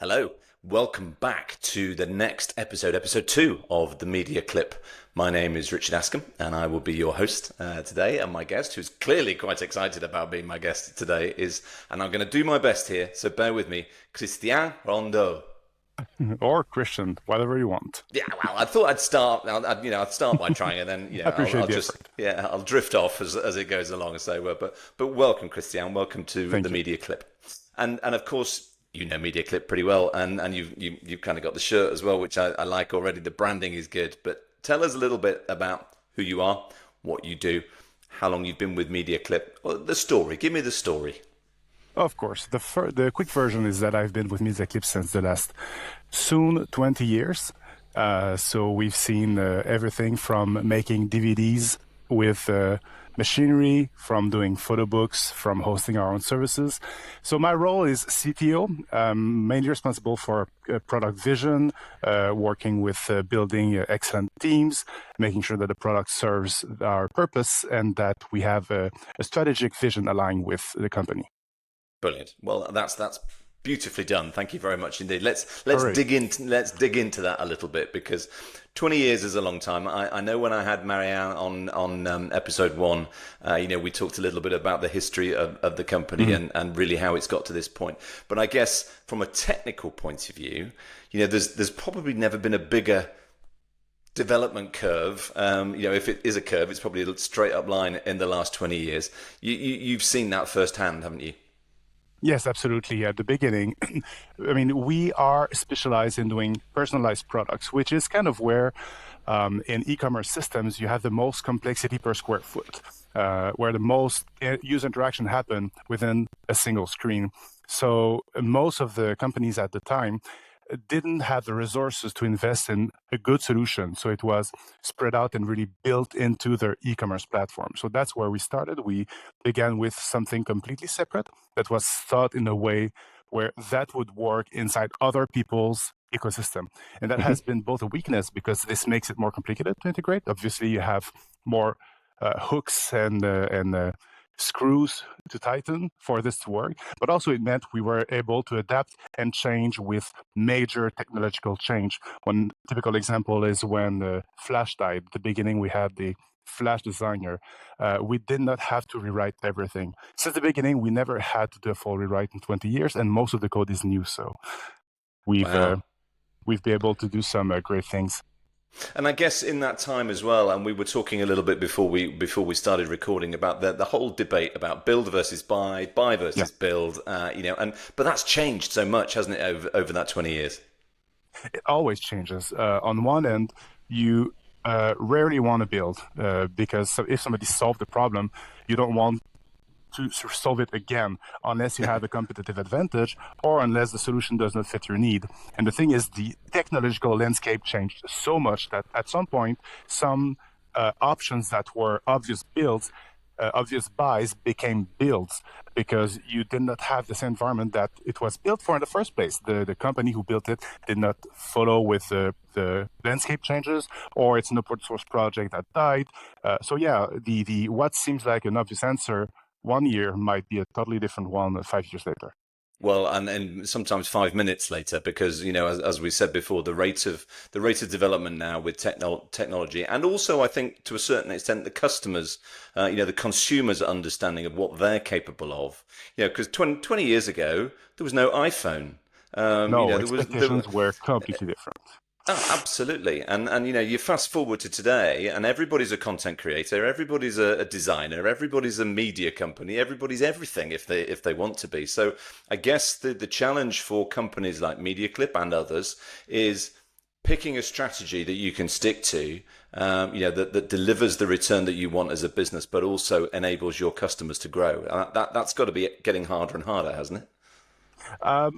Hello, welcome back to the next episode, episode 2 of the Mediaclip. My name is Richard Askam, and I will be your host today. And my guest, who's clearly quite excited about being my guest today, and I'm going to do my best here, so bear with me, Christian Rondeau. Or Christian, whatever you want. Yeah, well, I thought I'd start. I'd start by trying, and then I I'll appreciate the just effort. I'll drift off as it goes along. So, but welcome, Christian. Welcome to the Thank you. Media Clip, and of course you know Media Clip pretty well, and you've kind of got the shirt as well, which I like already. The branding is good, but tell us a little bit about who you are, what you do, how long you've been with Media Clip, or the story. Give me the story. Of course, the quick version is that I've been with Mediaclip since the last soon 20 years. So we've seen everything from making DVDs with machinery, from doing photo books, from hosting our own services. So my role is CTO, mainly responsible for product vision, working with building excellent teams, making sure that the product serves our purpose and that we have a strategic vision aligned with the company. Brilliant. Well, that's beautifully done. Thank you very much indeed. Let's Alright. dig into that a little bit because 20 years is a long time. I know when I had Marianne on episode 1, we talked a little bit about the history of the company and really how it's got to this point. But I guess from a technical point of view, there's probably never been a bigger development curve. If it is a curve, it's probably a straight up line in the last 20 years. You've seen that firsthand, haven't you? Yes, absolutely. At the beginning, I mean, we are specialized in doing personalized products, which is kind of where in e-commerce systems you have the most complexity per square foot, where the most user interaction happen within a single screen. So most of the companies at the time didn't have the resources to invest in a good solution. So it was spread out and really built into their e-commerce platform. So that's where we started. We began with something completely separate that was thought in a way where that would work inside other people's ecosystem. And that has been both a weakness because this makes it more complicated to integrate. Obviously, you have more hooks and screws to tighten for this to work, but also it meant we were able to adapt and change with major technological change. One typical example is when Flash died. At the beginning, we had the Flash designer. We did not have to rewrite everything. Since the beginning, we never had to do a full rewrite in 20 years, and most of the code is new. So we've uh, Wow. we've been able to do some great things. And I guess in that time as well, and we were talking a little bit before we started recording about the whole debate about build versus buy Yeah, versus build, but that's changed so much, hasn't it, over that 20 years? it always changes. On one end, you rarely want to build because if somebody solved the problem, you don't want to solve it again unless you have a competitive advantage or unless the solution does not fit your need. And the thing is, the technological landscape changed so much that at some point, some options that were obvious builds, obvious buys became builds because you did not have the same environment that it was built for in the first place. The company who built it did not follow with the landscape changes, or it's an open source project that died. So yeah, the what seems like an obvious answer 1 year might be a totally different one 5 years later. Well, and sometimes 5 minutes later, because as we said before, the rate of development now with technology, and also I think to a certain extent the customers, the consumers' understanding of what they're capable of. Because 20 years ago there was no iPhone. No, There was. expectations were completely different. Oh, absolutely. And you fast forward to today and everybody's a content creator, everybody's a designer, everybody's a media company, everybody's everything if they want to be. So I guess the challenge for companies like MediaClip and others is picking a strategy that you can stick to, that delivers the return that you want as a business, but also enables your customers to grow. That's got to be getting harder and harder, hasn't it?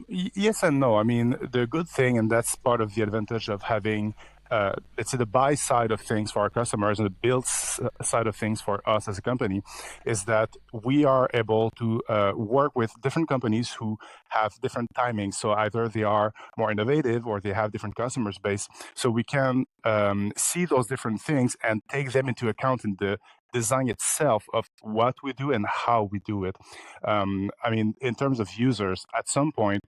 Yes and no. I mean, the good thing, and that's part of the advantage of having, let's say, the buy side of things for our customers and the build side of things for us as a company, is that we are able to work with different companies who have different timings. So either they are more innovative or they have different customers base. So we can see those different things and take them into account in the design itself of what we do and how we do it. I mean, in terms of users, at some point,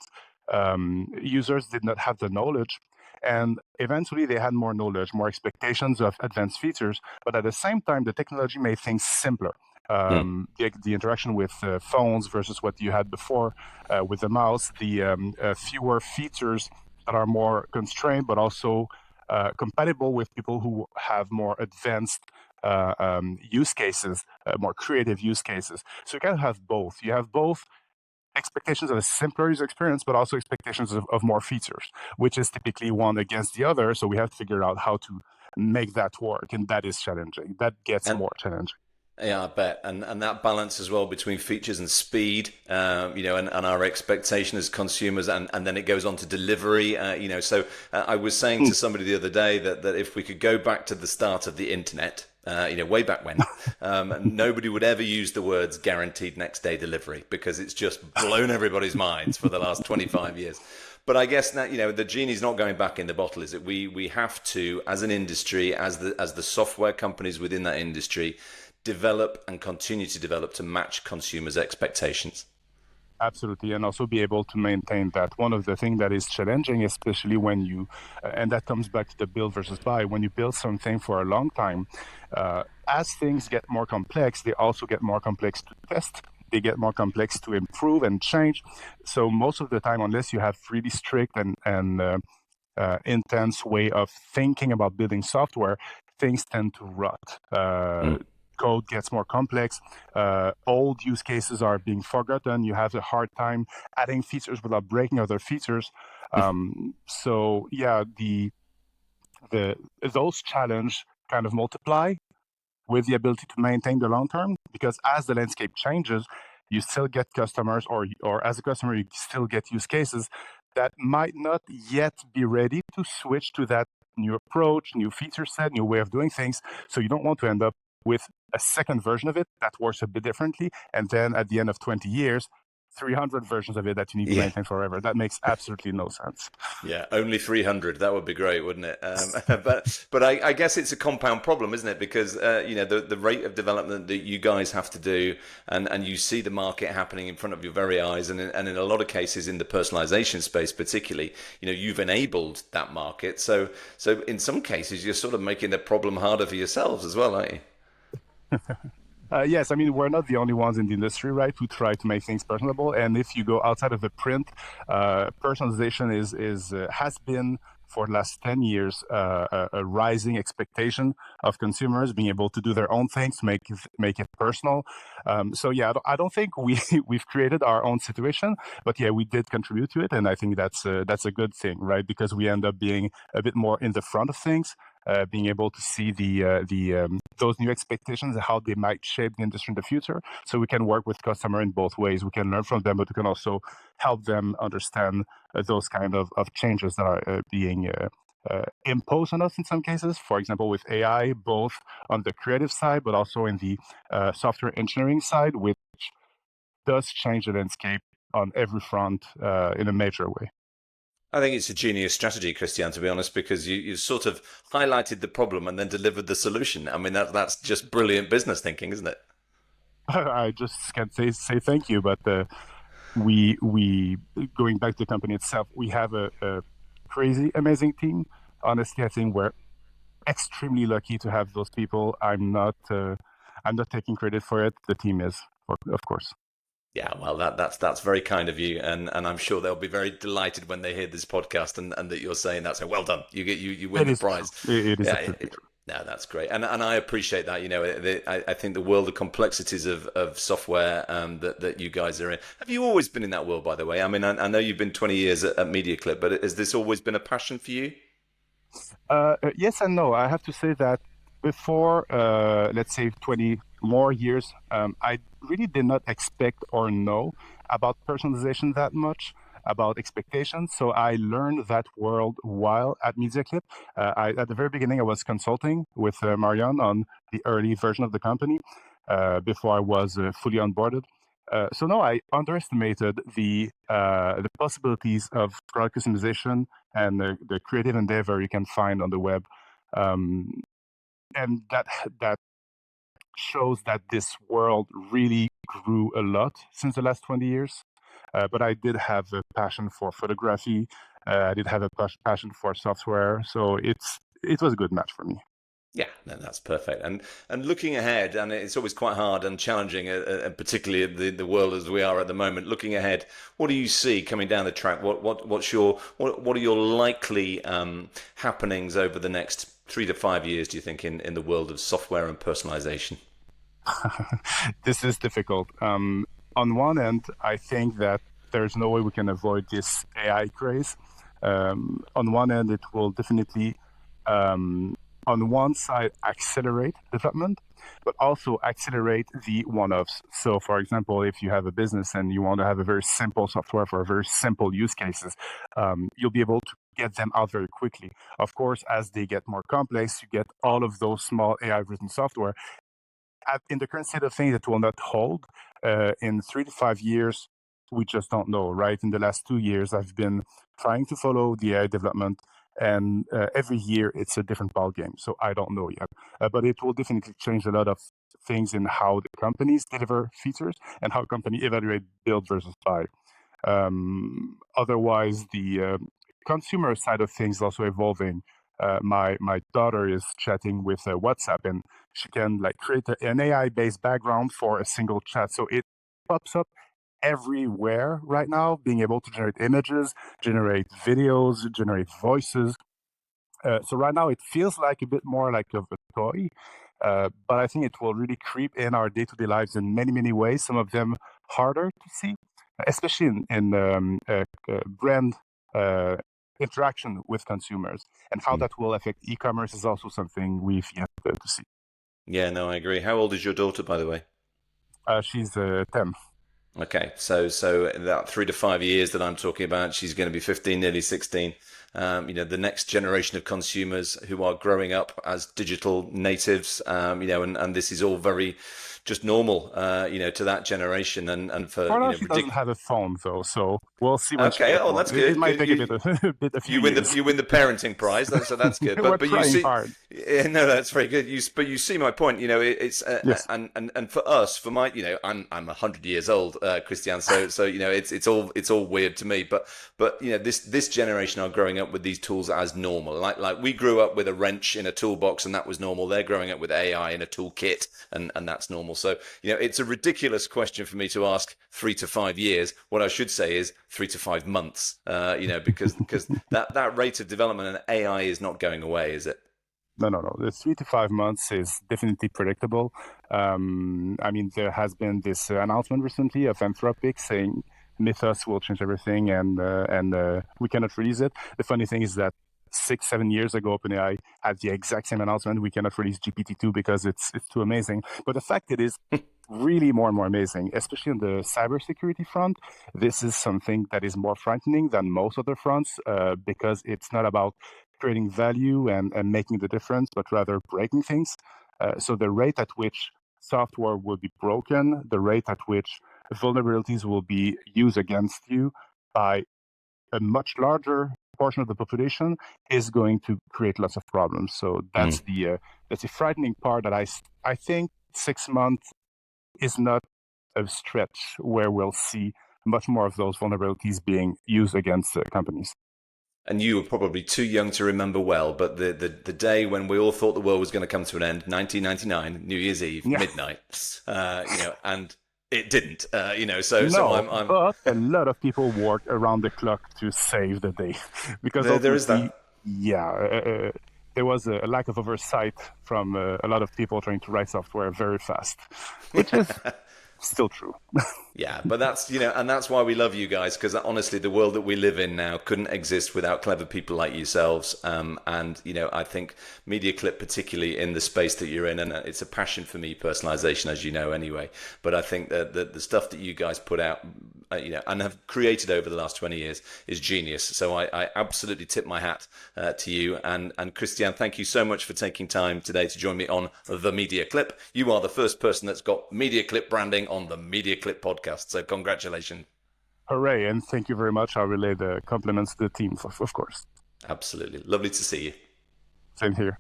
users did not have the knowledge. And eventually they had more knowledge, more expectations of advanced features, but at the same time, the technology made things simpler. Mm. The interaction with phones versus what you had before with the mouse, the fewer features that are more constrained, but also compatible with people who have more advanced use cases, more creative use cases. So you can have both. You have both expectations of a simpler user experience, but also expectations of more features, which is typically one against the other. So we have to figure out how to make that work, and that is challenging. That gets And more challenging. yeah, I bet, and that balance as well between features and speed, and our expectation as consumers, and then it goes on to delivery, So I was saying to somebody the other day that if we could go back to the start of the internet, way back when, nobody would ever use the words guaranteed next day delivery because it's just blown everybody's minds for the last 25 years. But I guess now the genie's not going back in the bottle, is it? We have to, as an industry, as the software companies within that industry, develop and continue to develop to match consumers' expectations. Absolutely, and also be able to maintain that. One of the things that is challenging, especially when you, and that comes back to the build versus buy, when you build something for a long time, as things get more complex, they also get more complex to test. They get more complex to improve and change. So most of the time, unless you have really strict and intense way of thinking about building software, things tend to rot. Mm. Code gets more complex. Old use cases are being forgotten. You have a hard time adding features without breaking other features. So yeah, the those challenge kind of multiply with the ability to maintain the long term, because as the landscape changes, you still get customers, or as a customer, you still get use cases that might not yet be ready to switch to that new approach, new feature set, new way of doing things. So you don't want to end up with a second version of it that works a bit differently, and then at the end of 20 years, 300 versions of it that you need to Yeah. maintain forever. That makes absolutely no sense. Yeah, only 300. That would be great, wouldn't it? But I guess it's a compound problem, isn't it? Because the rate of development that you guys have to do, and you see the market happening in front of your very eyes, and in a lot of cases in the personalization space, particularly, you've enabled that market. So in some cases, you're sort of making the problem harder for yourselves as well, aren't you? Yes, I mean, we're not the only ones in the industry, right, who try to make things personable. And if you go outside of the print, personalization has been for the last 10 years a rising expectation of consumers being able to do their own things, make it personal. So yeah, I don't think we've created our own situation, but yeah, we did contribute to it, and I think that's a good thing, right? Because we end up being a bit more in the front of things, being able to see the those new expectations and how they might shape the industry in the future. So we can work with customer in both ways. We can learn from them, but we can also help them understand those kind of changes that are being imposed on us in some cases. For example, with AI, both on the creative side, but also in the software engineering side, which does change the landscape on every front in a major way. I think it's a genius strategy, Christian, to be honest, because you sort of highlighted the problem and then delivered the solution. I mean, that's just brilliant business thinking, isn't it? I just can't say thank you, but we going back to the company itself, we have a crazy amazing team. Honestly, I think we're extremely lucky to have those people. I'm not taking credit for it. The team is, of course. Yeah, well, that's very kind of you, and I'm sure they'll be very delighted when they hear this podcast and that you're saying that. So well done, you win It the is true. prize. It is Yeah, absolutely true. no, that's great, and I appreciate that. I think the world, the complexities of software that you guys are in. Have you always been in that world, by the way? I mean, I know you've been 20 years at Mediaclip, but has this always been a passion for you? Yes and no. I have to say that before, let's say, 20 more years, I really did not expect or know about personalization that much, about expectations. So I learned that world while at Mediaclip. At the very beginning, I was consulting with Marion on the early version of the company before I was fully onboarded. So no, I underestimated the possibilities of product customization and the creative endeavor you can find on the web, um, and that shows that this world really grew a lot since the last 20 years. But I did have a passion for photography. I did have a passion for software, so it was a good match for me. Yeah, no, that's perfect. And looking ahead, and it's always quite hard and challenging, particularly the world as we are at the moment. Looking ahead, what do you see coming down the track? What are your likely happenings over the next 3 to 5 years? Do you think in the world of software and personalization? This is difficult. On one end, I think that there's no way we can avoid this AI craze. On one end, it will definitely, on one side, accelerate development, but also accelerate the one-offs. So, for example, if you have a business and you want to have a very simple software for very simple use cases, you'll be able to get them out very quickly. Of course, as they get more complex, you get all of those small AI-written software in the current state of things, it will not hold. In 3 to 5 years, we just don't know, right? In the last 2 years, I've been trying to follow the AI development, and every year it's a different ball game. So I don't know yet, but it will definitely change a lot of things in how the companies deliver features and how company evaluate build versus buy. Otherwise, the consumer side of things is also evolving. My daughter is chatting with WhatsApp, and she can like create an AI based background for a single chat. So it pops up everywhere right now, being able to generate images, generate videos, generate voices. So right now it feels like a bit more like of a toy, but I think it will really creep in our day-to-day lives in many, many ways. Some of them harder to see, especially in brand uh, interaction with consumers, and how Hmm. that will affect e-commerce is also something we've yet to see. Yeah, no, I agree. How old is your daughter, by the way? She's 10. Okay, so that 3 to 5 years that I'm talking about, she's going to be 15, nearly 16. The next generation of consumers who are growing up as digital natives, and this is all very just normal, to that generation, and for For now, she doesn't ridiculous. have a phone though, so we'll see when she Okay, gets oh, one. that's It good. might Good. take a bit, a few You win the years. parenting prize, so that's good. We're But you trying see, hard. yeah, no, that's very good. But you see my point. It's Yes. and for us, for my, I'm 100 years old, Christian. So it's all weird to me. But this generation are growing up with these tools as normal. Like we grew up with a wrench in a toolbox, and that was normal. They're growing up with AI in a toolkit, and that's normal. So it's a ridiculous question for me to ask 3 to 5 years. What I should say is 3 to 5 months. Because that rate of development and AI is not going away, is it? No, no, no. The 3 to 5 months is definitely predictable. I mean, there has been this announcement recently of Anthropic saying Mythos will change everything, and we cannot release it. The funny thing is that 6, 7 years ago, OpenAI had the exact same announcement. We cannot release GPT-2 because it's too amazing. But the fact it is really more and more amazing, especially on the cybersecurity front. This is something that is more frightening than most other fronts because it's not about creating value and making the difference, but rather breaking things. So the rate at which software will be broken, the rate at which vulnerabilities will be used against you by a much larger portion of the population is going to create lots of problems. So that's the frightening part that I think 6 months is not a stretch where we'll see much more of those vulnerabilities being used against companies. And you were probably too young to remember well, but the day when we all thought the world was going to come to an end, 1999, New Year's Eve, Yeah. midnight, and it didn't. So No, I'm but a lot of people work around the clock to save the day because there is ultimately, that. yeah, there was a lack of oversight from a lot of people trying to write software very fast, which is still true. Yeah, but that's why we love you guys, because honestly, the world that we live in now couldn't exist without clever people like yourselves. And I think Mediaclip, particularly in the space that you're in, and it's a passion for me, personalization, as you know, anyway. But I think that the stuff that you guys put out, and have created over the last 20 years is genius. So I absolutely tip my hat to you. And Christian, thank you so much for taking time today to join me on the Media Clip. You are the first person that's got Media Clip branding on the Media Clip podcast. So congratulations. Hooray, and thank you very much. I'll relay the compliments to the team, of course. Absolutely. Lovely to see you. Same here.